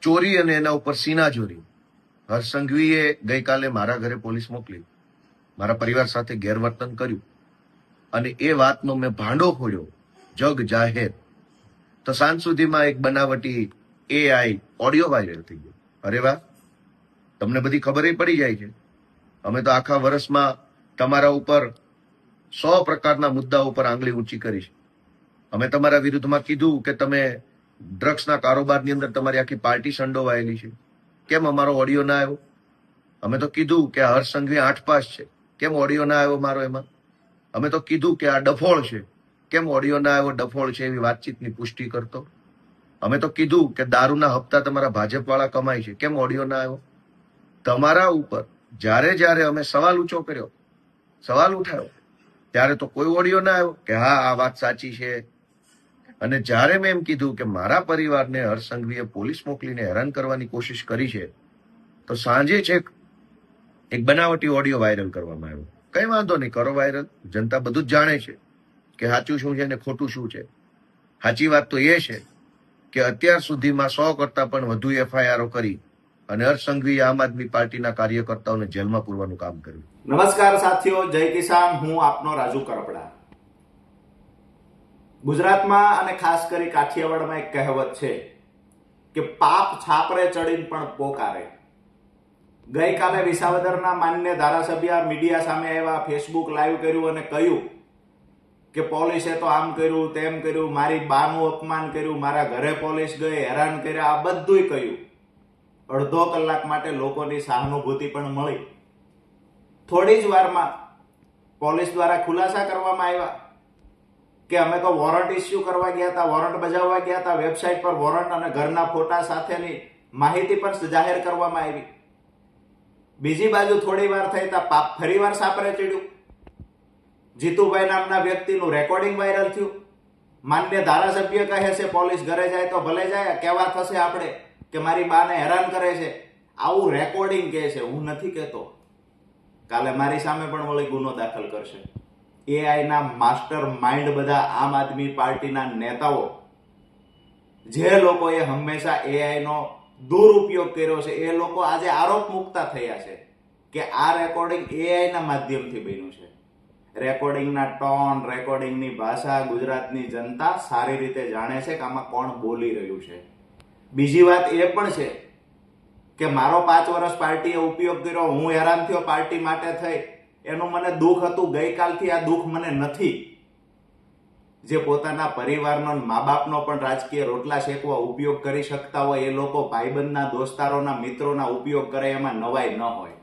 ચોરી અને એના ઉપર સીનાચોરી હર્ષ સંઘવીએ ગઈકાલે મારા ઘરે પોલીસ મોકલી, મારા પરિવાર સાથે ગેરવર્તન કર્યું અને એ વાતનો મેં ભાંડો ફોડ્યો જગ જાહેર. તો સાંજ સુધીમાં એક બનાવટી AI ઓડિયો વાયરલ થઈ ગયો. અરે વાહ, તમને બધી ખબર પડી જાય છે. અમે તો આખા વર્ષમાં તમારા ઉપર 100 પ્રકારના મુદ્દા ઉપર આંગળી ઊંચી કરી છે. અમે તમારા વિરુદ્ધમાં કીધું કે તમે ડ્રગ્સના કારોબારની અંદર તમારી આખી પાર્ટી સંડોવાયેલી છે. કેમ અમારો ઓડિયો ના આવ્યો? અમે તો કીધું કે હર્ષ સંઘવી 8 પાસ છે, કેમ ઓડિયો ના આવ્યો મારો એમાં? અમે તો કીધું કે આ ડફોળ છે, કેમ ઓડિયો ના આવ્યો ડફોળ છે એવી વાતચીતની પુષ્ટિ કરતો? અમે તો કીધું કે દારૂના હપ્તા તમારા ભાજપ વાળા કમાય છે, કેમ ઓડિયો ના આવ્યો? તમારા ઉપર જ્યારે જ્યારે અમે સવાલ ઊંચો કર્યો, સવાલ ઉઠાવ્યો, ત્યારે તો કોઈ ઓડિયો ના આવ્યો કે હા આ વાત સાચી છે. અને જ્યારે મેં એમ કીધું કે મારા પરિવારને હર્ષ સંઘવીએ પોલીસ મોકલીને હેરાન કરવાની કોશિશ કરી છે, તો સાંજે છેક એક બનાવટી ઓડિયો વાયરલ કરવામાં આવ્યો. કઈ વાંધો નહીં, કરો વાયરલ. જનતા બધું જ જાણે છે કે સાચું શું છે ને ખોટું શું છે. સાચી વાત તો એ છે કે અત્યાર સુધીમાં 100 કરતા પણ વધુ FIRઓ કરી અને હર્ષ સંઘવીએ આમ આદમી પાર્ટીના કાર્યકર્તાઓને જેલમાં પૂરવાનું કામ કર્યું. નમસ્કાર સાથીઓ, જય કિસાન. હું આપનો રાજુ કરપડા. ગુજરાતમાં અને ખાસ કરી કાઠિયાવાડમાં એક કહેવત છે કે પાપ છાપરે ચડીને પણ પોકારે. ગઈકાલે વિસાવદરના માન્ય ધારાસભ્ય મીડિયા સામે આવ્યા, ફેસબુક લાઈવ કર્યું અને કહ્યું કે પોલીસે તો આમ કર્યું તેમ કર્યું, મારી બાનું અપમાન કર્યું, મારા ઘરે પોલીસ ગઈ, હેરાન કર્યા, આ બધુંય કહ્યું. અડધો કલાક માટે લોકોની સહાનુભૂતિ પણ મળી. થોડી જ વારમાં પોલીસ દ્વારા ખુલાસા કરવામાં આવ્યા કે અમે તો વોરંટ ઇસ્યુ કરવા ગયા હતા, વોરંટ બજાવવા ગયા હતા. વેબસાઇટ પર વોરંટ અને ઘરના ફોટા સાથેની માહિતી પણ જાહેર કરવામાં આવી. બીજી બાજુ થોડી વાર થઈ તા પાપ ફરીવાર સાપરે ચડ્યું. જીતુભાઈ નામના વ્યક્તિનું રેકોર્ડિંગ વાયરલ થયું. માન્ય ધારાસભ્ય કહે છે પોલીસ ઘરે જાય તો ભલે જાય, કેવા થશે આપણે કે મારી બાને હેરાન કરે છે, આવું રેકોર્ડિંગ કહે છે. હું નથી કહેતો, કાલે મારી સામે પણ વળી ગુનો દાખલ કરશે. AI ના માસ્ટર માઇન્ડ બધા આમ આદમી પાર્ટીના નેતાઓ, જે લોકોએ હંમેશા AI નો દુરુપયોગ કર્યો છે, એ લોકો આજે આરોપ મુકતા થયા છે કે આ રેકોર્ડિંગ AI ના માધ્યમથી બન્યું છે. રેકોર્ડિંગના ટોન, રેકોર્ડિંગની ભાષા ગુજરાતની જનતા સારી રીતે જાણે છે કે આમાં કોણ બોલી રહ્યું છે. બીજી વાત એ પણ છે કે મારો 5 વર્ષ પાર્ટીએ ઉપયોગ કર્યો, હું હેરાન થયો પાર્ટી માટે થઈ, એનું મને દુઃખ હતું. ગઈકાલથી આ દુઃખ મને નથી. જે પોતાના પરિવારનો, મા બાપનો પણ રાજકીય રોટલા શેકવા ઉપયોગ કરી શકતા હોય, એ લોકો ભાઈબંધના, દોસ્તારોના, મિત્રોના ઉપયોગ કરે, એમાં નવાઈ ન હોય.